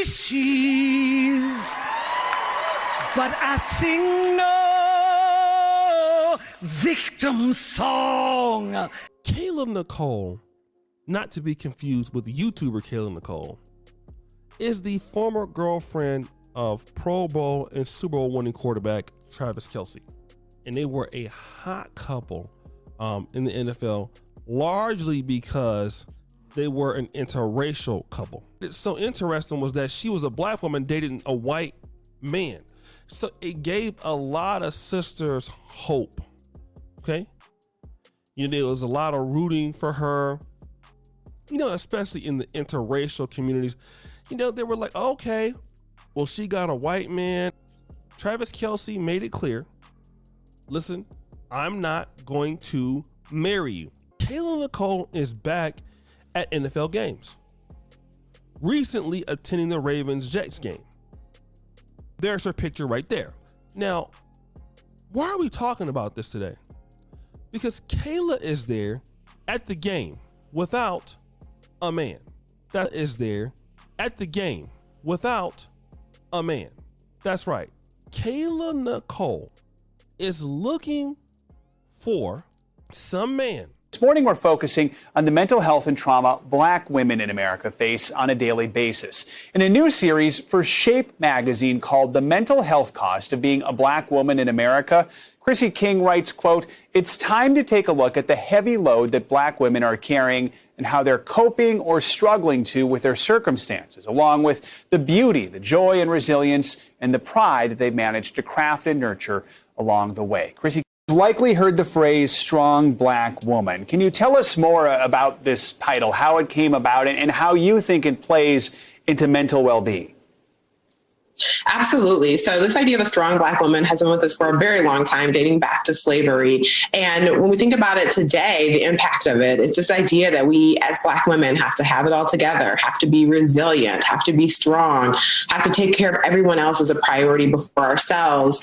species, but I sing no victim song. Kayla Nicole, not to be confused with YouTuber Kayla Nicole, is the former girlfriend of Pro Bowl and Super Bowl winning quarterback Travis Kelce. And they were a hot couple in the NFL, largely because they were an interracial couple. It's so interesting was that she was a black woman dating a white man. So it gave a lot of sisters hope, okay? You know, there was a lot of rooting for her, you know, especially in the interracial communities. You know, they were like, okay, well, she got a white man. Travis Kelce made it clear, listen, I'm not going to marry you. Kayla Nicole is back at NFL games, recently attending the Ravens-Jets game. There's her picture right there. Now, why are we talking about this today? Because Kayla is there at the game without a man. That is there at the game without a man. That's right. Kayla Nicole is looking for some man. This morning, we're focusing on the mental health and trauma Black women in America face on a daily basis. In a new series for Shape magazine called The Mental Health Cost of Being a Black Woman in America, Chrissy King writes, quote, "It's time to take a look at the heavy load that Black women are carrying and how they're coping or struggling to with their circumstances, along with the beauty, the joy and resilience and the pride that they've managed to craft and nurture along the way." Chrissy likely heard the phrase strong Black woman. Can you tell us more about this title, how it came about, and how you think it plays into mental well-being? Absolutely. So this idea of a strong Black woman has been with us for a very long time, dating back to slavery. And when we think about it today, the impact of it is this idea that we as Black women have to have it all together, have to be resilient, have to be strong, have to take care of everyone else as a priority before ourselves,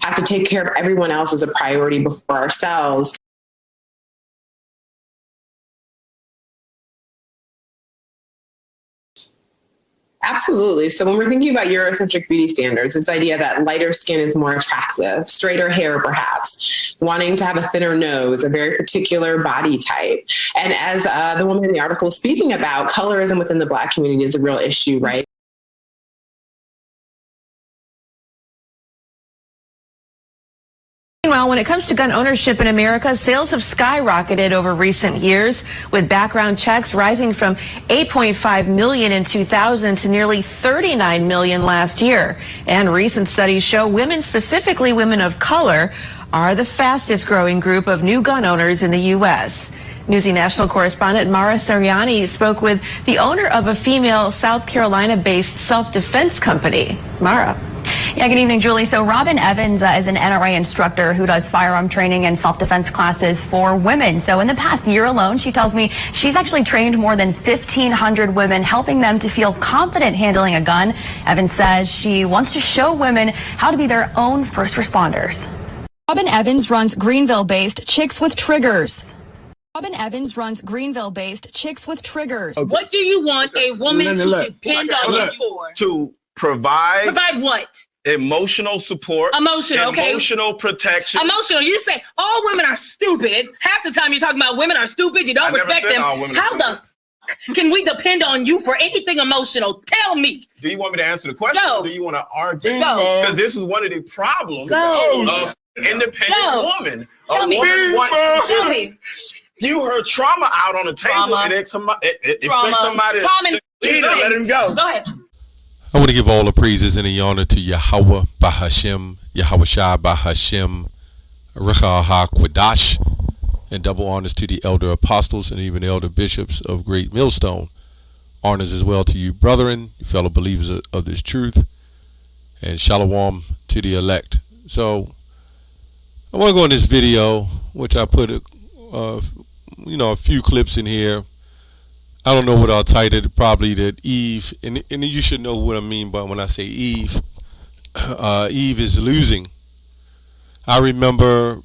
have to take care of everyone else as a priority before ourselves. Absolutely. So when we're thinking about Eurocentric beauty standards, this idea that lighter skin is more attractive, straighter hair perhaps, wanting to have a thinner nose, a very particular body type. And as the woman in the article was speaking about, colorism within the Black community is a real issue, right? Meanwhile, when it comes to gun ownership in America, sales have skyrocketed over recent years, with background checks rising from 8.5 million in 2000 to nearly 39 million last year. And recent studies show women, specifically women of color, are the fastest growing group of new gun owners in the U.S. Newsy National correspondent Mara Sariani spoke with the owner of a female South Carolina-based self-defense company. Mara. Yeah, good evening, Julie. So Robin Evans is an NRA instructor who does firearm training and self-defense classes for women. So in the past year alone, she tells me she's actually trained more than 1,500 women, helping them to feel confident handling a gun. Evans says she wants to show women how to be their own first responders. Robin Evans runs Greenville-based Chicks with Triggers. Robin Evans runs Greenville-based Chicks with Triggers. Okay. What do you want a woman to depend on you for? To provide what? Emotional support. Emotional protection. Emotional. You say all women are stupid. Half the time you're talking about women are stupid. You don't respect them. How the can we depend on you for anything emotional? Tell me. Do you want me to answer the question? No. Or do you want to argue? No. Because this is one of the problems No. of independent woman. Tell me. You heard trauma out on the table and expect somebody to let him go. Go ahead. I want to give all the praises and the honor to Yahweh Bahashem, Yahweh Shai Bahashem, Recha HaKwadash, and double honors to the elder apostles and even elder bishops of Great Millstone. Honors as well to you, brethren, you fellow believers of this truth, and shalom to the elect. So I want to go in this video, which I put a few clips in here. I don't know what I'll title it. Probably that Eve, and you should know what I mean by when I say Eve. Eve is losing. I remember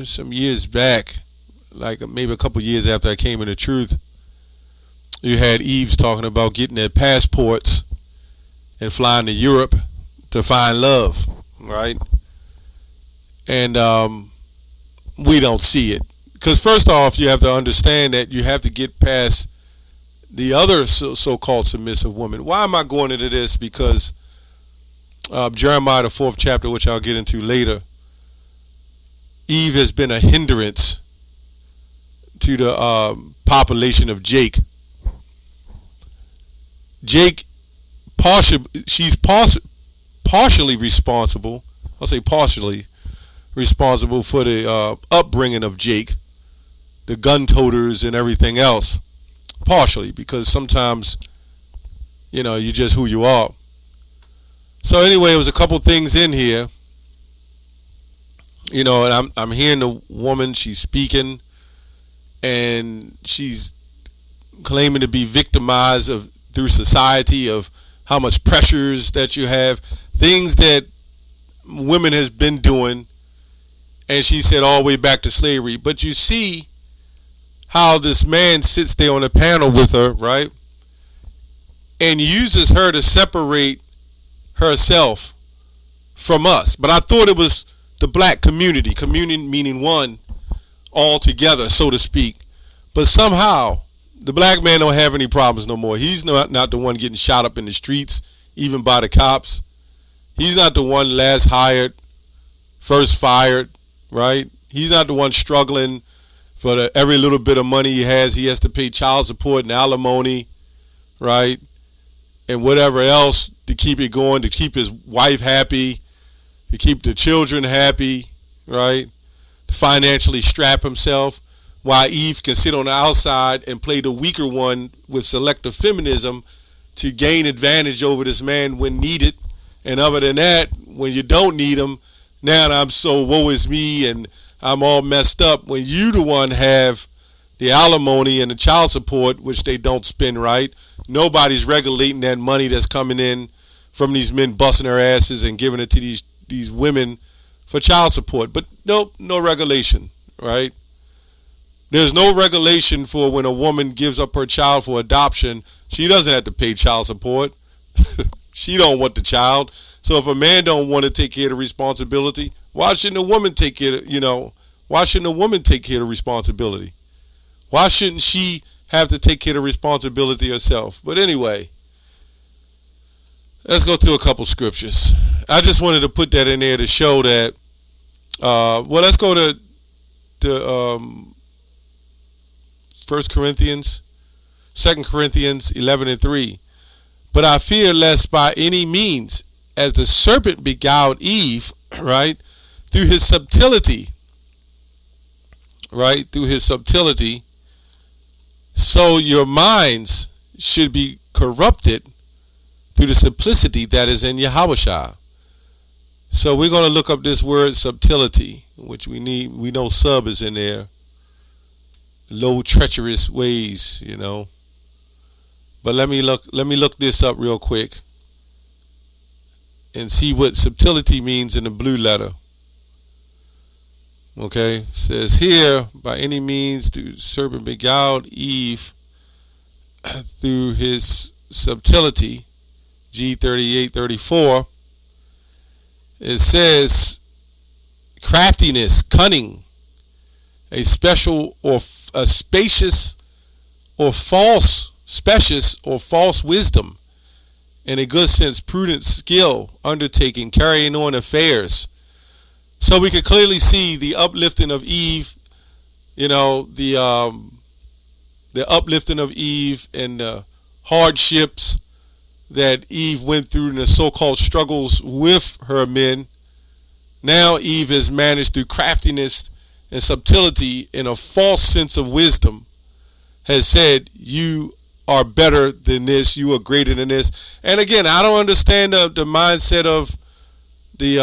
some years back, like maybe a couple years after I came into truth, you had Eve's talking about getting their passports and flying to Europe to find love, right? And we don't see it. Because first off, you have to understand that you have to get past the other so-called submissive woman. Why am I going into this? Because Jeremiah, the 4th chapter, which I'll get into later, Eve has been a hindrance to the population of Jake. Jake, she's partially responsible. I'll say partially responsible for the upbringing of Jake, the gun toters and everything else. Partially, because sometimes, you're just who you are. So anyway, it was a couple things in here, and I'm hearing the woman, she's speaking, and she's claiming to be victimized through society of how much pressures that you have, things that women has been doing, and she said all the way back to slavery. But you see how this man sits there on the panel with her, right, and uses her to separate herself from us. But I thought it was the black community meaning one altogether, so to speak. But somehow the black man don't have any problems no more. He's not the one getting shot up in the streets, even by the cops. He's not the one last hired, first fired, right? He's not the one struggling for every little bit of money he has to pay child support and alimony, right? And whatever else to keep it going, to keep his wife happy, to keep the children happy, right? To financially strap himself, while Eve can sit on the outside and play the weaker one with selective feminism to gain advantage over this man when needed. And other than that, when you don't need him, now I'm so woe is me and I'm all messed up, when you the one have the alimony and the child support, which they don't spend right. Nobody's regulating that money that's coming in from these men busting their asses and giving it to these women for child support. But nope, no regulation, right? There's no regulation for when a woman gives up her child for adoption. She doesn't have to pay child support. She don't want the child. So if a man don't want to take care of the responsibility, why shouldn't a woman take care of, why shouldn't a woman take care of the responsibility? Why shouldn't she have to take care of the responsibility herself? But anyway, let's go through a couple scriptures. I just wanted to put that in there to show that, let's go to 1 Corinthians, 2 Corinthians 11:3. But I fear lest by any means, as the serpent beguiled Eve, right, through his subtlety, so your minds should be corrupted through the simplicity that is in Yahushua. So we're going to look up this word subtlety, which we know sub is in there. Low treacherous ways, But let me look this up real quick and see what subtlety means in the blue letter. Okay, it says here, by any means the serpent beguiled Eve through his subtlety, G38:34. It says craftiness, cunning, a special or a spacious or false wisdom, in a good sense, prudent skill, undertaking, carrying on affairs. So we could clearly see the uplifting of Eve, the uplifting of Eve and the hardships that Eve went through in the so-called struggles with her men. Now Eve has managed through craftiness and subtlety in a false sense of wisdom, has said, you are better than this, you are greater than this. And again, I don't understand the mindset of the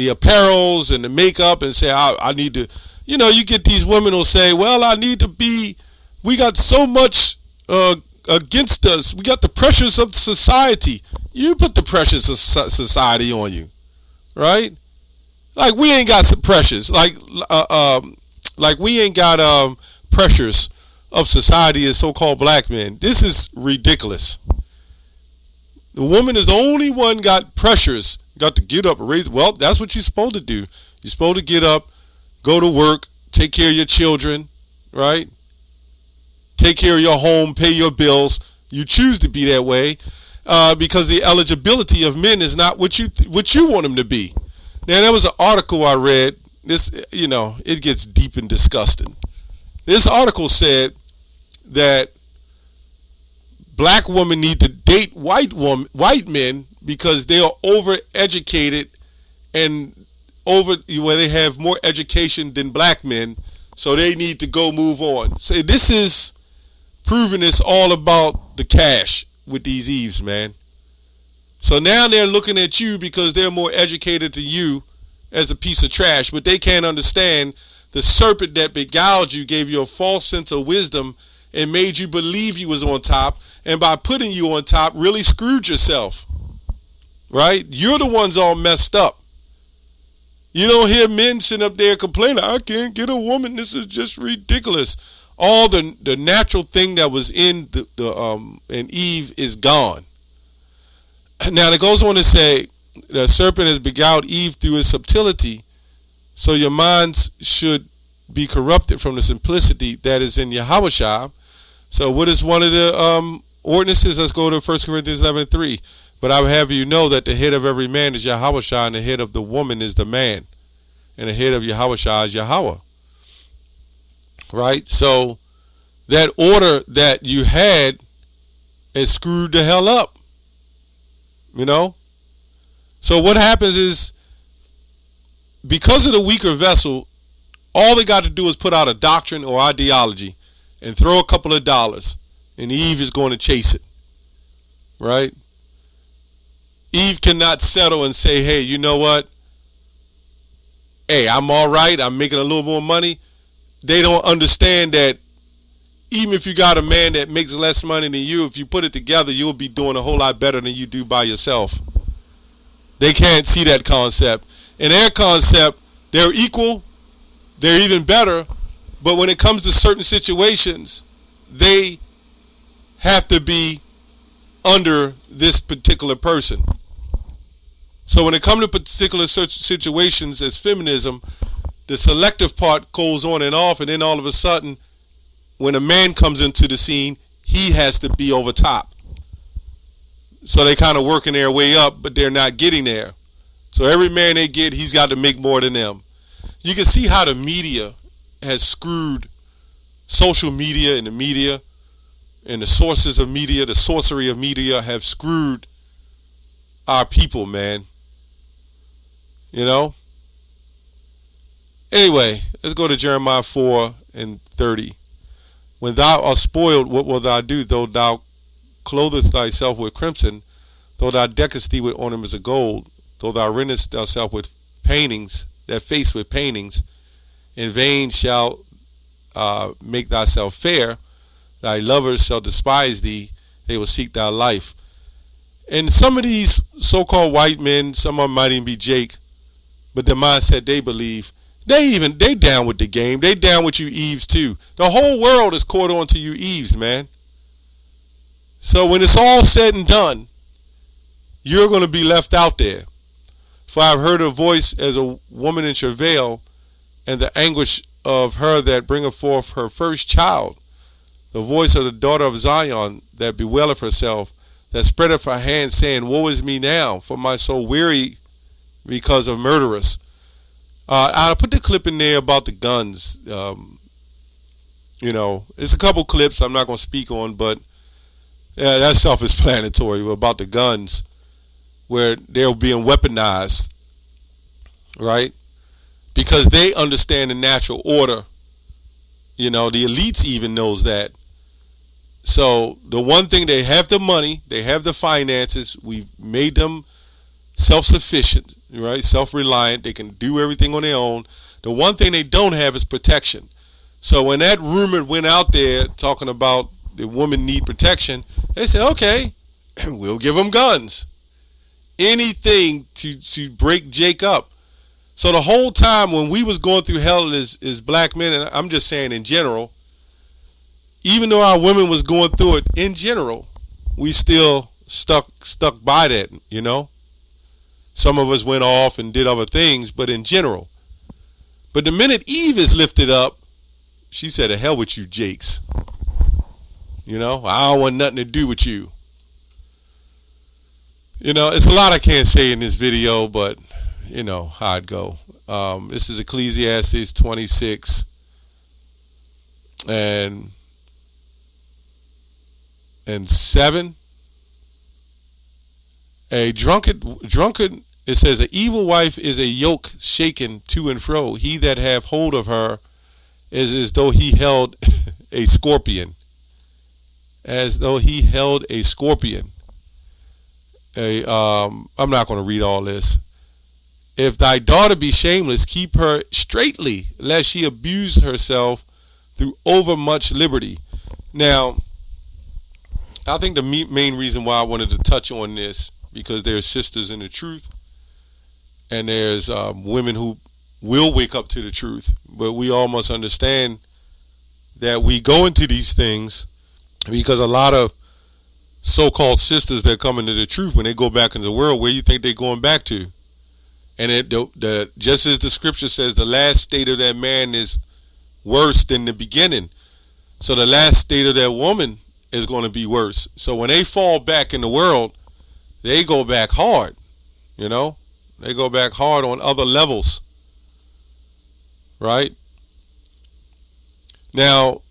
apparels and the makeup and say, I need to, you get these women who'll say, well, we got so much against us. We got the pressures of society. You put the pressures of society on you, right? Like we ain't got some pressures. Like we ain't got pressures of society as so-called black men. This is ridiculous. The woman is the only one got pressures, got to get up and raise. Well, that's what you're supposed to do. You're supposed to get up, go to work, take care of your children, right? Take care of your home, pay your bills. You choose to be that way because the eligibility of men is not what you want them to be. Now, there was an article I read. This, it gets deep and disgusting. This article said that black women need to date white men because they are overeducated and they have more education than black men, so they need to go move on. So this is proving it's all about the cash with these Eves, man. So now they're looking at you because they're more educated than you as a piece of trash, but they can't understand the serpent that beguiled you gave you a false sense of wisdom and made you believe you was on top, and by putting you on top really screwed yourself, right? You're the ones all messed up. You don't hear men sitting up there complaining, I can't get a woman, this is just ridiculous. All the natural thing that was in in Eve is gone. Now it goes on to say, the serpent has beguiled Eve through his subtlety, so your minds should be corrupted from the simplicity that is in Yahushua. So what is one of the ordinances? Let's go to 1 Corinthians 11:3. But I would have you know that the head of every man is Yahushua, and the head of the woman is the man, and the head of Yahushua is Yahweh. Right? So that order that you had is screwed the hell up. So what happens is, because of the weaker vessel, all they got to do is put out a doctrine or ideology and throw a couple of dollars, and Eve is going to chase it. Right? Eve cannot settle and say, hey, you know what? Hey, I'm all right. I'm making a little more money. They don't understand that even if you got a man that makes less money than you, if you put it together, you'll be doing a whole lot better than you do by yourself. They can't see that concept. In their concept, they're equal, they're even better, but when it comes to certain situations, they have to be under this particular person. So when it comes to particular situations as feminism, the selective part goes on and off, and then all of a sudden, when a man comes into the scene, he has to be over top. So they kind of working their way up, but they're not getting there. So every man they get, he's got to make more than them. You can see how the media has screwed social media and the media and the sources of media, the sorcery of media have screwed our people, man. Anyway, let's go to Jeremiah 4:30. When thou art spoiled, what wilt thou do? Though thou clothest thyself with crimson, though thou deckest thee with ornaments of gold, though thou rendest thyself with paintings, that face with paintings, in vain shalt make thyself fair. Thy lovers shall despise thee, they will seek thy life. And some of these so-called white men, some of them might even be Jake, but the mindset they believe, they down with the game. They down with you Eves too. The whole world is caught on to you Eves, man. So when it's all said and done, you're going to be left out there. For I have heard a voice as a woman in travail, and the anguish of her that bringeth forth her first child, the voice of the daughter of Zion that bewaileth herself, that spreadeth her hand, saying, woe is me now, for my soul weary because of murderers. I'll put the clip in there about the guns. It's a couple clips I'm not going to speak on, but that's self-explanatory about the guns, where they're being weaponized, right? Because they understand the natural order. The elites even knows that. So the one thing, they have the money, they have the finances, we've made them self-sufficient, right? Self-reliant, they can do everything on their own. The one thing they don't have is protection. So when that rumor went out there talking about the women need protection, they said, okay, we'll give them guns. Anything to break Jake up. So the whole time when we was going through hell as black men, and I'm just saying in general, even though our women was going through it in general, we still stuck by that, you know. Some of us went off and did other things, but in general. But the minute Eve is lifted up, she said, "To hell with you, Jakes. You know, I don't want nothing to do with you." You know, it's a lot I can't say in this video, but you know how it go. This is Ecclesiastes 26 and 7. A drunkard, it says, "An evil wife is a yoke shaken to and fro. He that have hold of her is as though he held a scorpion." As though he held a scorpion. I'm not going to read all this. "If thy daughter be shameless, keep her straitly, lest she abuse herself through overmuch liberty." Now, I think the main reason why I wanted to touch on this, because there's sisters in the truth, and there's women who will wake up to the truth, but we all must understand that we go into these things because a lot of so-called sisters that come into the truth, when they go back into the world, where you think they're going back to? And just as the scripture says, the last state of that man is worse than the beginning. So the last state of that woman is going to be worse. So when they fall back in the world, they go back hard, you know. They go back hard on other levels, right? Now,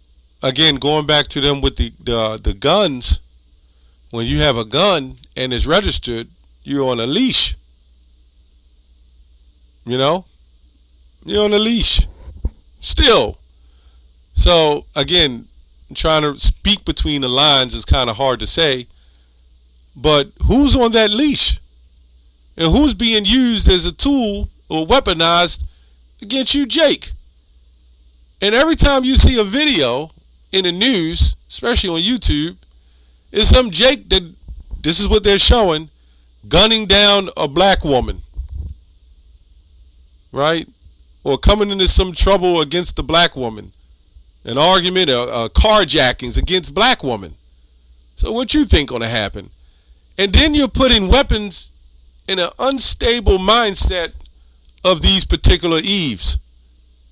again, going back to them with the guns, when you have a gun and it's registered, you're on a leash. You know? You're on a leash. Still. So, again, trying to speak between the lines is kind of hard to say. But who's on that leash? And who's being used as a tool or weaponized against you, Jake? And every time you see a video in the news, especially on YouTube, it's some Jake that, this is what they're showing, gunning down a black woman, right? Or coming into some trouble against the black woman. An argument, carjackings against black women. So what you think gonna happen? And then you're putting weapons in an unstable mindset of these particular Eves.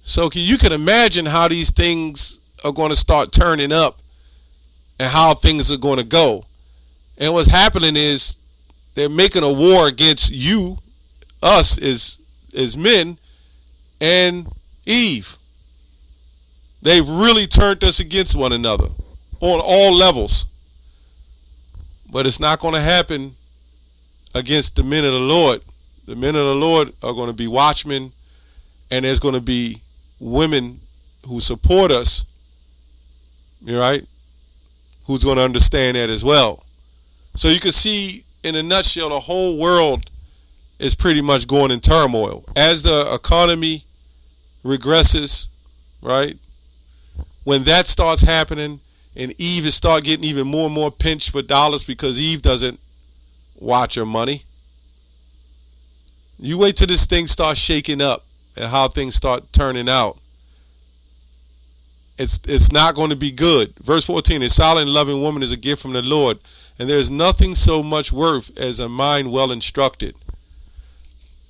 So you can imagine how these things are going to start turning up and how things are going to go. And what's happening is they're making a war against you, us as men, and Eve. They've really turned us against one another on all levels. But it's not going to happen against the men of the Lord. The men of the Lord are going to be watchmen, and there's going to be women who support us, you right, who's going to understand that as well. So you can see, in a nutshell, the whole world is pretty much going in turmoil. As the economy regresses, right, when that starts happening and Eve is start getting even more and more pinched for dollars because Eve doesn't watch her money. You wait till this thing starts shaking up and how things start turning out. It's not going to be good. Verse 14, "A silent and loving woman is a gift from the Lord, and there is nothing so much worth as a mind well instructed."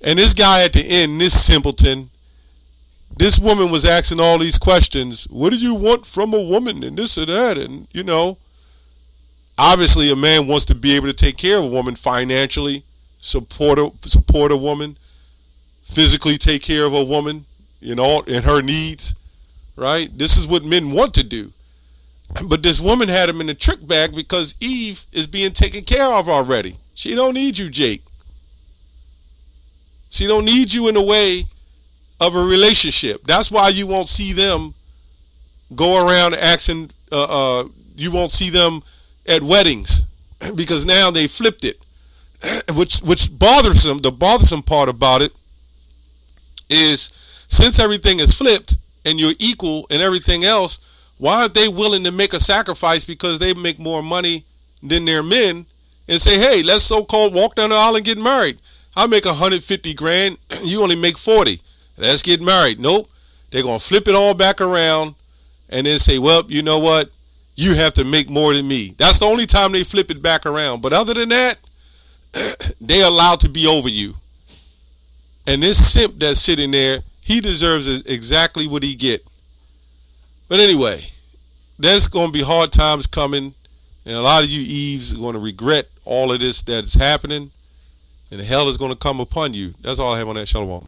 And this guy at the end, this simpleton, this woman was asking all these questions. What do you want from a woman, and this or that? And, you know, obviously a man wants to be able to take care of a woman financially, support a woman, physically take care of a woman, you know, in her needs, right? This is what men want to do. But this woman had him in the trick bag because Eve is being taken care of already. She don't need you, Jake. She don't need you in the way of a relationship. That's why you won't see them go around asking, you won't see them at weddings, because now they flipped it. Which bothers them. The bothersome part about it is, since everything is flipped and you're equal and everything else, why aren't they willing to make a sacrifice because they make more money than their men and say, hey, let's so-called walk down the aisle and get married. I make 150 grand, you only make 40. Let's get married. Nope. They're going to flip it all back around and then say, well, you know what? You have to make more than me. That's the only time they flip it back around. But other than that, they're allowed to be over you. And this simp that's sitting there, he deserves exactly what he get. But anyway, there's going to be hard times coming. And a lot of you Eves are going to regret all of this that's happening. And hell is going to come upon you. That's all I have on that. Shalom.